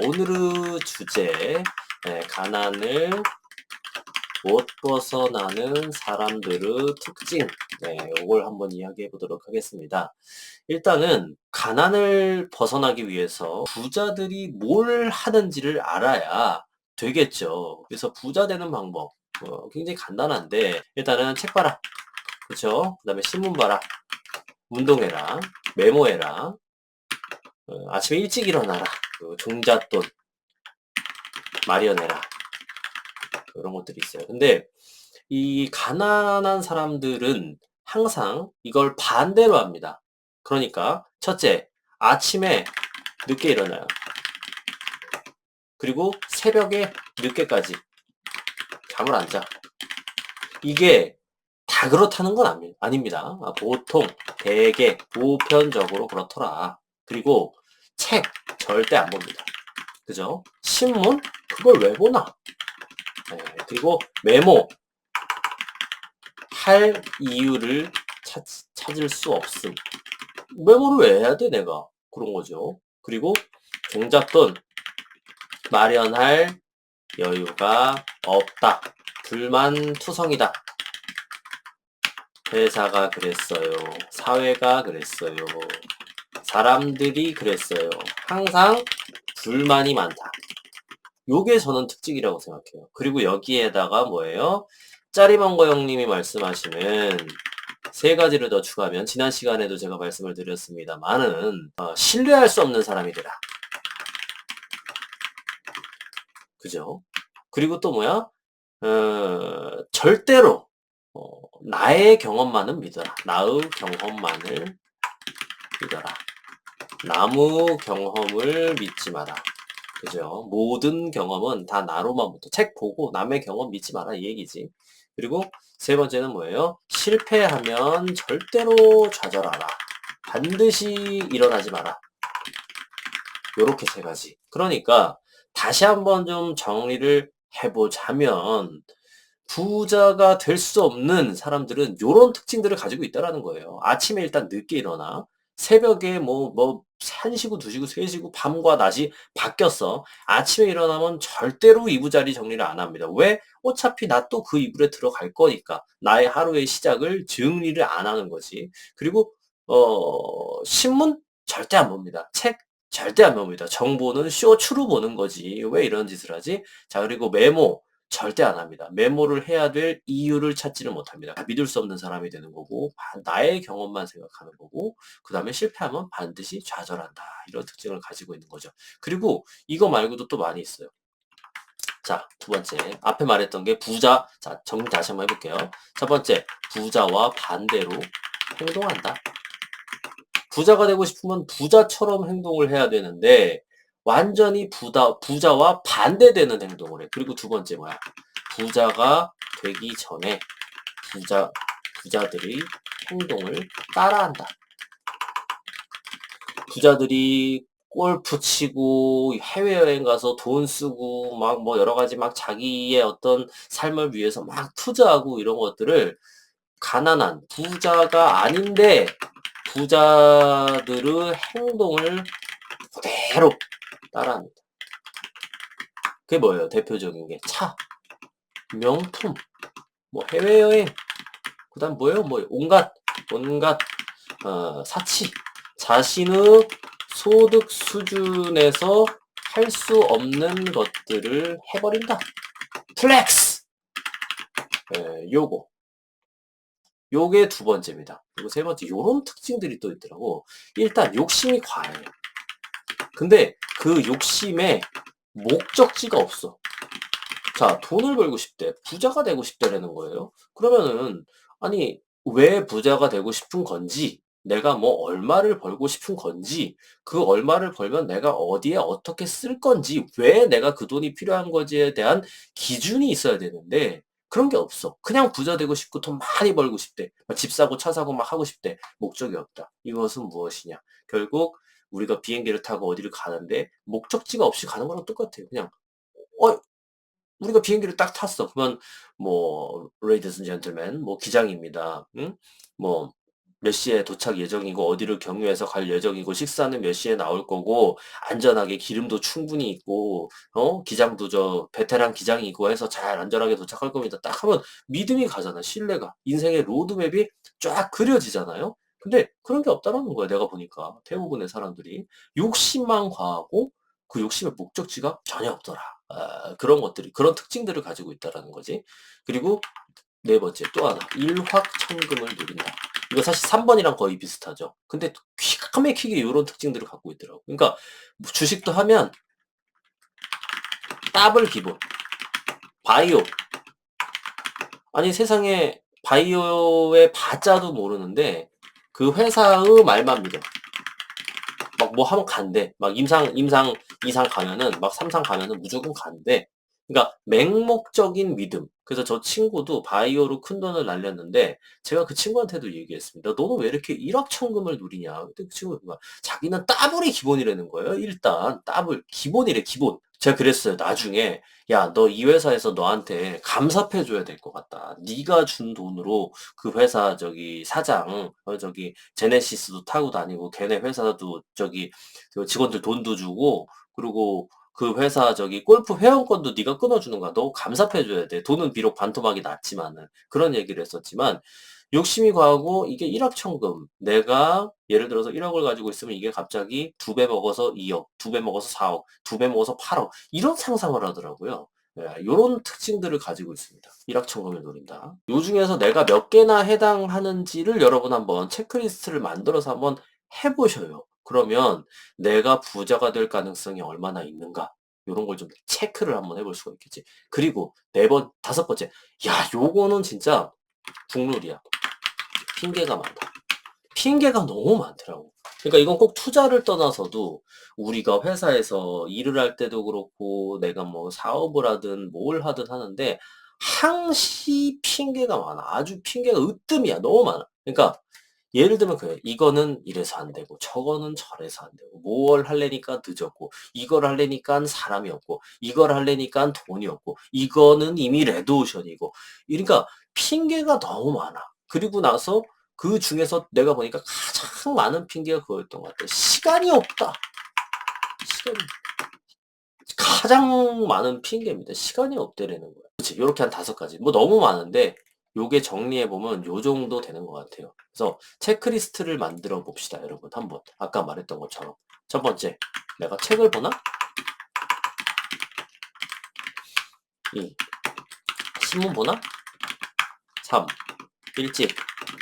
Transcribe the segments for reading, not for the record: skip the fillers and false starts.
오늘의 주제, 가난을 못 벗어나는 사람들의 특징, 요걸 한번 이야기해 보도록 하겠습니다. 일단은 가난을 벗어나기 위해서 부자들이 뭘 하는지를 알아야 되겠죠. 그래서 부자 되는 방법, 굉장히 간단한데, 일단은 책 봐라. 그쵸? 그 다음에 신문 봐라. 운동해라. 메모해라. 아침에 일찍 일어나라. 종잣돈 마련해라. 이런 것들이 있어요. 근데 이 가난한 사람들은 항상 이걸 반대로 합니다. 그러니까 첫째, 아침에 늦게 일어나요. 그리고 새벽에 늦게까지 잠을 안 자. 이게 다 그렇다는 건 아닙니다. 보통 대개 보편적으로 그렇더라. 그리고 책 절대 안 봅니다. 그죠? 신문? 그걸 왜 보나? 그리고 메모 할 이유를 찾을 수 없음. 메모를 왜 해야 돼 내가? 그런 거죠. 그리고 종잣돈 마련할 여유가 없다. 불만투성이다. 회사가 그랬어요. 사회가 그랬어요. 사람들이 그랬어요. 항상 불만이 많다. 요게 저는 특징이라고 생각해요. 그리고 여기에다가 뭐예요? 짜리먼거 형님이 말씀하시는 세 가지를 더 추가하면, 지난 시간에도 제가 말씀을 드렸습니다만은 신뢰할 수 없는 사람이 되라. 그죠? 그리고 또 뭐야? 절대로 나의 경험만은 믿어라. 나의 경험만을 믿어라. 남의 경험을 믿지 마라. 그죠? 모든 경험은 다 나로만부터, 책 보고 남의 경험 믿지 마라 이 얘기지. 그리고 세 번째는 뭐예요? 실패하면 절대로 좌절하라. 반드시 일어나지 마라. 요렇게 세 가지. 그러니까 다시 한번 좀 정리를 해보자면, 부자가 될 수 없는 사람들은 요런 특징들을 가지고 있다라는 거예요. 아침에 일단 늦게 일어나. 새벽에 1시고 2시고 3시고 밤과 낮이 바뀌었어. 아침에 일어나면 절대로 이부자리 정리를 안 합니다. 왜? 어차피 나 또 그 이불에 들어갈 거니까. 나의 하루의 시작을 정리를 안 하는 거지. 그리고 신문 절대 안 봅니다. 책 절대 안 봅니다. 정보는 쇼츠로 보는 거지. 왜 이런 짓을 하지? 자, 그리고 메모 절대 안 합니다. 메모를 해야 될 이유를 찾지는 못합니다. 믿을 수 없는 사람이 되는 거고, 나의 경험만 생각하는 거고, 그 다음에 실패하면 반드시 좌절한다. 이런 특징을 가지고 있는 거죠. 그리고 이거 말고도 또 많이 있어요. 자, 두 번째. 앞에 말했던 게 부자. 자, 정리 다시 한번 해볼게요. 첫 번째, 부자와 반대로 행동한다. 부자가 되고 싶으면 부자처럼 행동을 해야 되는데, 완전히 부자와 반대되는 행동을 해. 그리고 두 번째 뭐야? 부자가 되기 전에 부자들이 행동을 따라한다. 부자들이 골프 치고 해외여행 가서 돈 쓰고 막 뭐 여러 가지 막 자기의 어떤 삶을 위해서 막 투자하고 이런 것들을 가난한 부자가 아닌데 부자들의 행동을 그대로 따라합니다. 그게 뭐예요? 대표적인 게 차, 명품, 뭐 해외여행, 그 다음 뭐예요? 뭐 온갖 사치, 자신의 소득 수준에서 할 수 없는 것들을 해버린다. 플렉스! 요게 두 번째입니다. 그리고 세 번째, 요런 특징들이 또 있더라고. 일단 욕심이 과해요. 근데 그 욕심에 목적지가 없어. 자, 돈을 벌고 싶대. 부자가 되고 싶다라는 거예요. 그러면은, 아니, 왜 부자가 되고 싶은 건지, 내가 뭐 얼마를 벌고 싶은 건지, 그 얼마를 벌면 내가 어디에 어떻게 쓸 건지, 왜 내가 그 돈이 필요한 건지에 대한 기준이 있어야 되는데, 그런 게 없어. 그냥 부자 되고 싶고 돈 많이 벌고 싶대. 집 사고 차 사고 막 하고 싶대. 목적이 없다. 이것은 무엇이냐? 결국 우리가 비행기를 타고 어디를 가는데 목적지가 없이 가는 거랑 똑같아요. 그냥 어 우리가 비행기를 딱 탔어. 그러면 뭐 ladies and gentlemen 뭐 기장입니다. 응? 뭐 몇 시에 도착 예정이고 어디를 경유해서 갈 예정이고 식사는 몇 시에 나올 거고 안전하게 기름도 충분히 있고 기장도 저 베테랑 기장이 있고 해서 잘 안전하게 도착할 겁니다. 딱 하면 믿음이 가잖아. 신뢰가. 인생의 로드맵이 쫙 그려지잖아요. 근데 그런 게 없다라는 거야. 내가 보니까 대부분의 사람들이 욕심만 과하고 그 욕심의 목적지가 전혀 없더라. 그런 것들이 그런 특징들을 가지고 있다라는 거지. 그리고 네 번째 또 하나 일확천금을 노린다. 이거 사실 3번이랑 거의 비슷하죠. 근데 기가 막히게 이런 특징들을 갖고 있더라고. 그러니까 주식도 하면 더블 기본, 바이오. 아니 세상에 바이오의 바자도 모르는데 그 회사의 말만 믿어. 막 뭐 하면 간대. 막 임상 2상 가면은 막 3상 가면은 무조건 간대. 그러니까 맹목적인 믿음. 그래서 저 친구도 바이오로 큰 돈을 날렸는데 제가 그 친구한테도 얘기했습니다. 너는 왜 이렇게 일확천금을 누리냐? 근데 그 친구가 자기는 따블이 기본이라는 거예요. 일단 따블 기본이래 기본. 제가 그랬어요. 나중에 야, 너 이 회사에서 너한테 감사패 줘야 될 것 같다. 네가 준 돈으로 그 회사 저기 사장 저기 제네시스도 타고 다니고 걔네 회사도 저기 그 직원들 돈도 주고 그리고 그 회사 저기 골프 회원권도 네가 끊어주는 거야. 너 감사해 줘야 돼. 돈은 비록 반토막이 났지만은 그런 얘기를 했었지만 욕심이 과하고 이게 일확천금. 내가 예를 들어서 1억을 가지고 있으면 이게 갑자기 2배 먹어서 2억, 2배 먹어서 4억, 2배 먹어서 8억 이런 상상을 하더라고요. 예, 요런 특징들을 가지고 있습니다. 일확천금을 노린다. 요 중에서 내가 몇 개나 해당하는지를 여러분 한번 체크리스트를 만들어서 한번 해보셔요. 그러면 내가 부자가 될 가능성이 얼마나 있는가? 요런 걸 좀 체크를 한번 해볼 수가 있겠지. 그리고 다섯 번째. 야, 요거는 진짜 국룰이야. 핑계가 많다. 핑계가 너무 많더라고. 그러니까 이건 꼭 투자를 떠나서도 우리가 회사에서 일을 할 때도 그렇고 내가 뭐 사업을 하든 뭘 하든 하는데 항시 핑계가 많아. 아주 핑계가 으뜸이야. 너무 많아. 그러니까 예를 들면 그래. 이거는 이래서 안 되고 저거는 저래서 안 되고 뭘 하려니까 늦었고 이걸 하려니까 사람이 없고 이걸 하려니까 돈이 없고 이거는 이미 레드오션이고 그러니까 핑계가 너무 많아. 그리고 나서 그 중에서 내가 보니까 가장 많은 핑계가 그거였던 것 같아. 시간이 없다. 시간이 가장 많은 핑계입니다. 시간이 없대라는 거야. 그렇지. 요렇게 한 5가지. 뭐 너무 많은데 요게 정리해 보면 요 정도 되는 것 같아요. 그래서 체크리스트를 만들어 봅시다, 여러분. 한번 아까 말했던 것처럼 첫 번째, 내가 책을 보나? 2. 신문 보나? 3. 일찍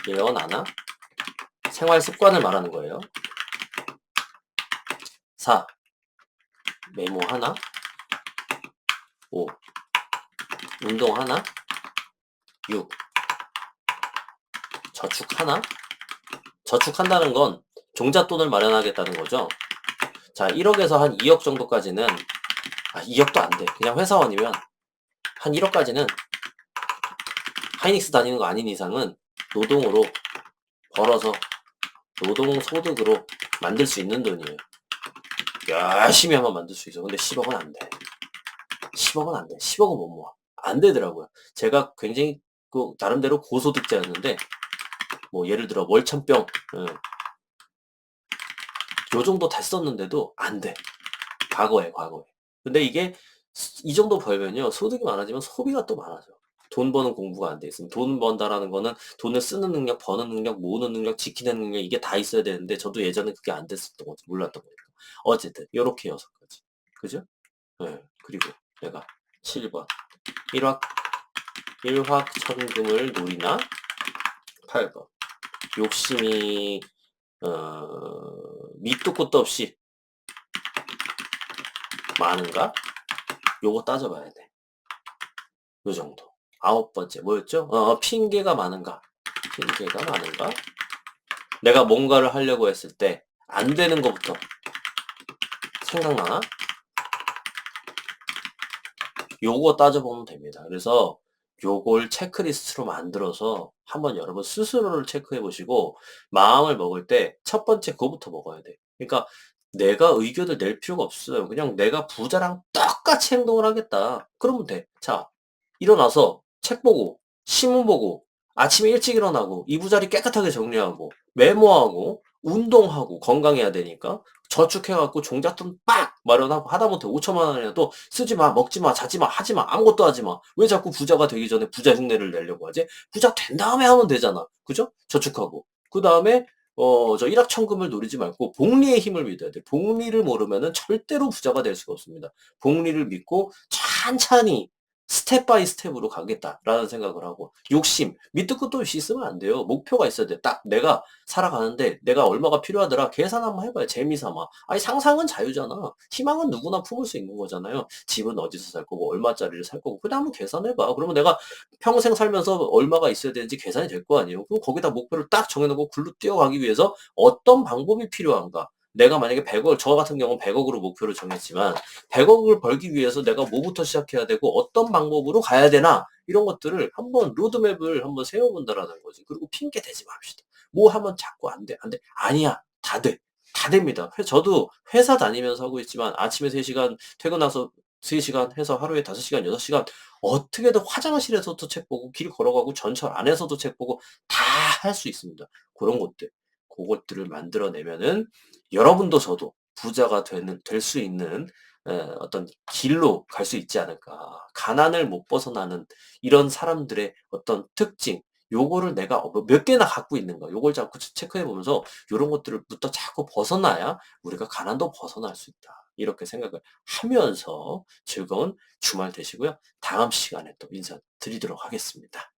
일어나나? 생활 습관을 말하는 거예요. 4. 메모하나? 5. 운동하나? 6. 저축하나? 저축한다는 건 종잣돈을 마련하겠다는 거죠. 자, 1억에서 한 2억 정도까지는 2억도 안 돼. 그냥 회사원이면 한 1억까지는 하이닉스 다니는 거 아닌 이상은 노동으로 벌어서 노동소득으로 만들 수 있는 돈이에요. 열심히 하면 만들 수 있어. 근데 10억은 안 돼. 10억은 안 돼. 10억은 못 모아. 안 되더라고요. 제가 굉장히 그 나름대로 고소득자였는데 뭐 예를 들어 월천병 요 정도 됐었는데도 안 돼. 과거에. 근데 이게 이 정도 벌면요. 소득이 많아지면 소비가 또 많아져. 돈 버는 공부가 안 돼 있으면 돈 번다라는 거는 돈을 쓰는 능력, 버는 능력, 모으는 능력, 지키는 능력 이게 다 있어야 되는데 저도 예전에 그게 안 됐었던 거지. 몰랐던 거니까. 어쨌든 요렇게 6가지. 그죠? 네. 그리고 내가 7번 일확천금을 노리나 8번 욕심이 밑도 끝도 없이 많은가? 요거 따져봐야 돼. 요 정도. 9번째 뭐였죠? 핑계가 많은가? 핑계가 많은가? 내가 뭔가를 하려고 했을 때 안 되는 것부터 생각나나? 요거 따져보면 됩니다. 그래서 요걸 체크리스트로 만들어서 한번 여러분 스스로를 체크해 보시고 마음을 먹을 때 첫 번째 그거부터 먹어야 돼. 그러니까 내가 의견을 낼 필요가 없어요. 그냥 내가 부자랑 똑같이 행동을 하겠다. 그러면 돼. 자, 일어나서 책 보고, 신문 보고, 아침에 일찍 일어나고 이부자리 깨끗하게 정리하고 메모하고 운동하고 건강해야 되니까 저축해 갖고 종잣돈 빡 마련하고 하다못해 5천만 원이라도 쓰지 마, 먹지 마, 자지 마, 하지 마, 아무것도 하지 마. 왜 자꾸 부자가 되기 전에 부자 흉내를 내려고 하지? 부자 된 다음에 하면 되잖아. 그죠? 저축하고. 그다음에 저 일확천금을 노리지 말고 복리의 힘을 믿어야 돼. 복리를 모르면은 절대로 부자가 될 수가 없습니다. 복리를 믿고 찬찬히 스텝 바이 스텝으로 가겠다라는 생각을 하고 욕심, 밑도 끝도 없이 있으면 안 돼요. 목표가 있어야 돼. 딱 내가 살아가는데 내가 얼마가 필요하더라. 계산 한번 해봐요. 재미삼아. 아니 상상은 자유잖아. 희망은 누구나 품을 수 있는 거잖아요. 집은 어디서 살 거고 얼마짜리를 살 거고 그냥 한번 계산해봐. 그러면 내가 평생 살면서 얼마가 있어야 되는지 계산이 될 거 아니에요. 그럼 거기다 목표를 딱 정해놓고 굴로 뛰어가기 위해서 어떤 방법이 필요한가? 내가 만약에 100억, 저 같은 경우는 100억으로 목표를 정했지만 100억을 벌기 위해서 내가 뭐부터 시작해야 되고 어떤 방법으로 가야 되나 이런 것들을 한번 로드맵을 한번 세워본다라는 거지. 그리고 핑계 대지 맙시다. 뭐 하면 자꾸 안 돼, 안 돼. 아니야, 다 돼. 다 됩니다. 저도 회사 다니면서 하고 있지만 아침에 3시간, 퇴근해서 3시간 해서 하루에 5시간, 6시간 어떻게든 화장실에서도 책 보고 길 걸어가고 전철 안에서도 책 보고 다 할 수 있습니다. 그런 것들. 그것들을 만들어내면은 여러분도 저도 부자가 될 수 있는 어떤 길로 갈 수 있지 않을까. 가난을 못 벗어나는 이런 사람들의 어떤 특징, 요거를 내가 몇 개나 갖고 있는가, 요걸 자꾸 체크해 보면서 요런 것들을부터 자꾸 벗어나야 우리가 가난도 벗어날 수 있다. 이렇게 생각을 하면서 즐거운 주말 되시고요. 다음 시간에 또 인사드리도록 하겠습니다.